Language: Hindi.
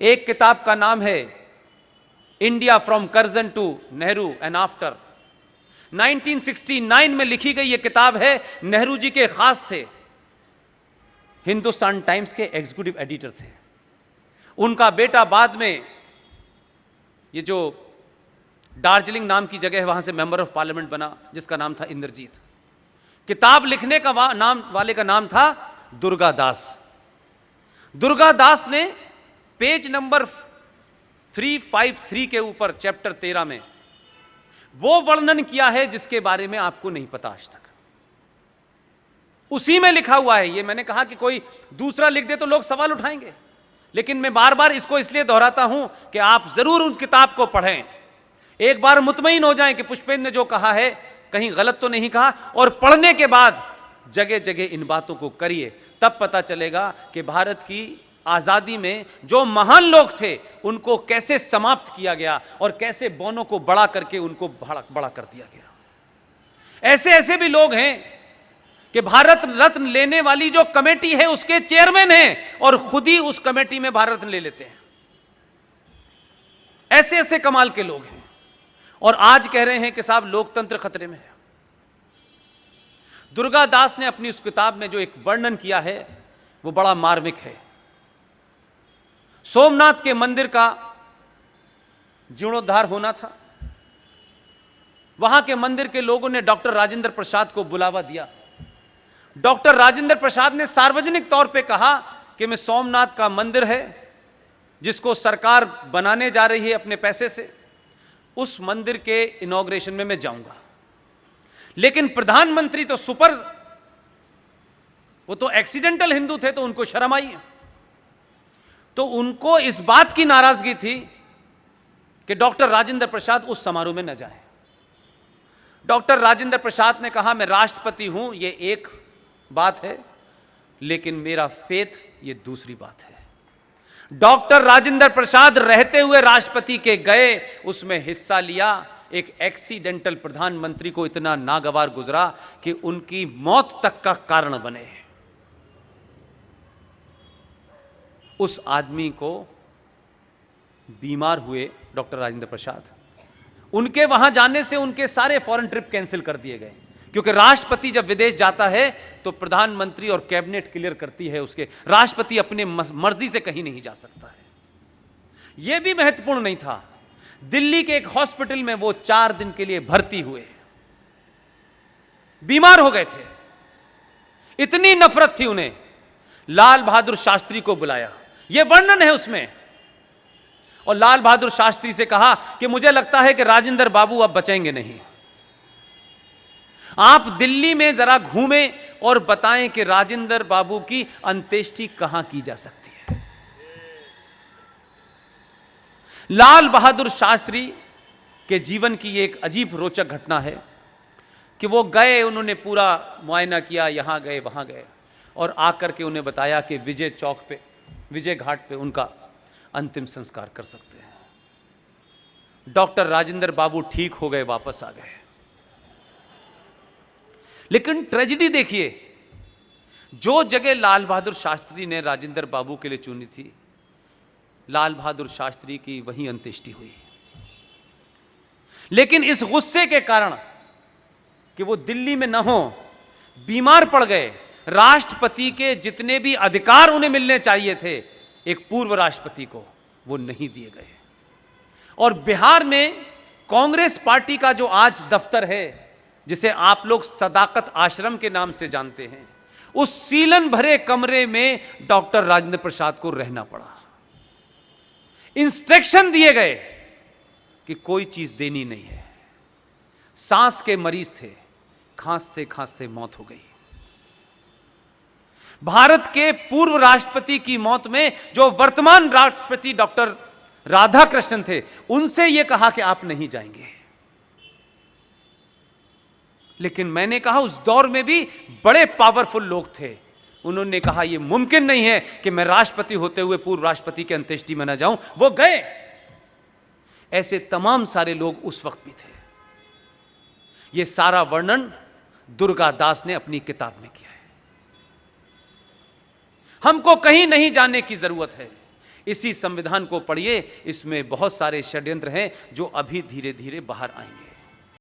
एक किताब का नाम है India from Curzon to Nehru and after. 1969 में लिखी गई यह किताब है। नेहरू जी के खास थे, हिंदुस्तान टाइम्स के एग्जीक्यूटिव एडिटर थे। उनका बेटा बाद में ये जो दार्जिलिंग नाम की जगह है वहां से मेंबर ऑफ पार्लियामेंट बना, जिसका नाम था इंद्रजीत। किताब लिखने का नाम वाले का नाम था दुर्गा दास। दुर्गा दास ने पेज नंबर 353 के ऊपर चैप्टर 13 में वो वर्णन किया है जिसके बारे में आपको नहीं पता आज तक। उसी में लिखा हुआ है। ये मैंने कहा कि कोई दूसरा लिख दे तो लोग सवाल उठाएंगे, लेकिन मैं बार बार इसको इसलिए दोहराता हूं कि आप जरूर उस किताब को पढ़ें, एक बार मुतमईन हो जाएं कि पुष्पेंद्र ने जो कहा है कहीं गलत तो नहीं कहा, और पढ़ने के बाद जगह जगह इन बातों को करिए। तब पता चलेगा कि भारत की आजादी में जो महान लोग थे उनको कैसे समाप्त किया गया और कैसे बौनों को बड़ा करके उनको बड़ा कर दिया गया। ऐसे ऐसे भी लोग हैं कि भारत रत्न लेने वाली जो कमेटी है उसके चेयरमैन हैं और खुद ही उस कमेटी में भारत रत्न ले लेते हैं। ऐसे ऐसे कमाल के लोग हैं और आज कह रहे हैं कि साहब लोकतंत्र खतरे में है। दुर्गा दास ने अपनी उस किताब में जो एक वर्णन किया है वो बड़ा मार्मिक है। सोमनाथ के मंदिर का जीर्णोद्धार होना था। वहां के मंदिर के लोगों ने डॉक्टर राजेंद्र प्रसाद को बुलावा दिया। डॉक्टर राजेंद्र प्रसाद ने सार्वजनिक तौर पे कहा कि मैं सोमनाथ का मंदिर है जिसको सरकार बनाने जा रही है अपने पैसे से, उस मंदिर के इनॉग्रेशन में मैं जाऊंगा। लेकिन प्रधानमंत्री तो वो तो एक्सीडेंटल हिंदू थे, तो उनको शर्म आई। तो उनको इस बात की नाराजगी थी कि डॉक्टर राजेंद्र प्रसाद उस समारोह में न जाए। डॉक्टर राजेंद्र प्रसाद ने कहा मैं राष्ट्रपति हूं, यह एक बात है, लेकिन मेरा फेथ ये दूसरी बात है। डॉक्टर राजेंद्र प्रसाद रहते हुए राष्ट्रपति के गए, उसमें हिस्सा लिया। एक एक्सीडेंटल प्रधानमंत्री को इतना नागवार गुजरा कि उनकी मौत तक का कारण बने। उस आदमी को बीमार हुए डॉक्टर राजेंद्र प्रसाद। उनके वहां जाने से उनके सारे फॉरेन ट्रिप कैंसिल कर दिए गए, क्योंकि राष्ट्रपति जब विदेश जाता है तो प्रधानमंत्री और कैबिनेट क्लियर करती है उसके। राष्ट्रपति अपने मर्जी से कहीं नहीं जा सकता है। यह भी महत्वपूर्ण नहीं था। दिल्ली के एक हॉस्पिटल में वो 4 दिन के लिए भर्ती हुए, बीमार हो गए थे। इतनी नफरत थी उन्हें। लाल बहादुर शास्त्री को बुलाया, यह वर्णन है उसमें। और लाल बहादुर शास्त्री से कहा कि मुझे लगता है कि राजेंद्र बाबू अब बचेंगे नहीं। आप दिल्ली में जरा घूमें और बताएं कि राजेंद्र बाबू की अंत्येष्टि कहां की जा सकती है। लाल बहादुर शास्त्री के जीवन की एक अजीब रोचक घटना है कि वो गए, उन्होंने पूरा मुआयना किया, यहां गए वहां गए, और आकर के उन्हें बताया कि विजय चौक पे, विजय घाट पे उनका अंतिम संस्कार कर सकते हैं। डॉक्टर राजेंद्र बाबू ठीक हो गए, वापस आ गए। लेकिन ट्रेजेडी देखिए, जो जगह लाल बहादुर शास्त्री ने राजेंद्र बाबू के लिए चुनी थी, लाल बहादुर शास्त्री की वहीं अंत्येष्टि हुई। लेकिन इस गुस्से के कारण कि वो दिल्ली में न हो, बीमार पड़ गए, राष्ट्रपति के जितने भी अधिकार उन्हें मिलने चाहिए थे एक पूर्व राष्ट्रपति को, वो नहीं दिए गए। और बिहार में कांग्रेस पार्टी का जो आज दफ्तर है, जिसे आप लोग सदाकत आश्रम के नाम से जानते हैं, उस सीलन भरे कमरे में डॉक्टर राजेंद्र प्रसाद को रहना पड़ा। इंस्ट्रक्शन दिए गए कि कोई चीज देनी नहीं है। सांस के मरीज थे, खांसते खांसते मौत हो गई। भारत के पूर्व राष्ट्रपति की मौत में जो वर्तमान राष्ट्रपति डॉक्टर राधाकृष्णन थे, उनसे यह कहा कि आप नहीं जाएंगे। लेकिन मैंने कहा उस दौर में भी बड़े पावरफुल लोग थे। उन्होंने कहा यह मुमकिन नहीं है कि मैं राष्ट्रपति होते हुए पूर्व राष्ट्रपति की अंत्येष्टि में न जाऊं। वो गए। ऐसे तमाम सारे लोग उस वक्त भी थे। यह सारा वर्णन दुर्गा दास ने अपनी किताब में किया है। हमको कहीं नहीं जाने की जरूरत है। इसी संविधान को पढ़िए, इसमें बहुत सारे षड्यंत्र हैं जो अभी धीरे धीरे बाहर आएंगे।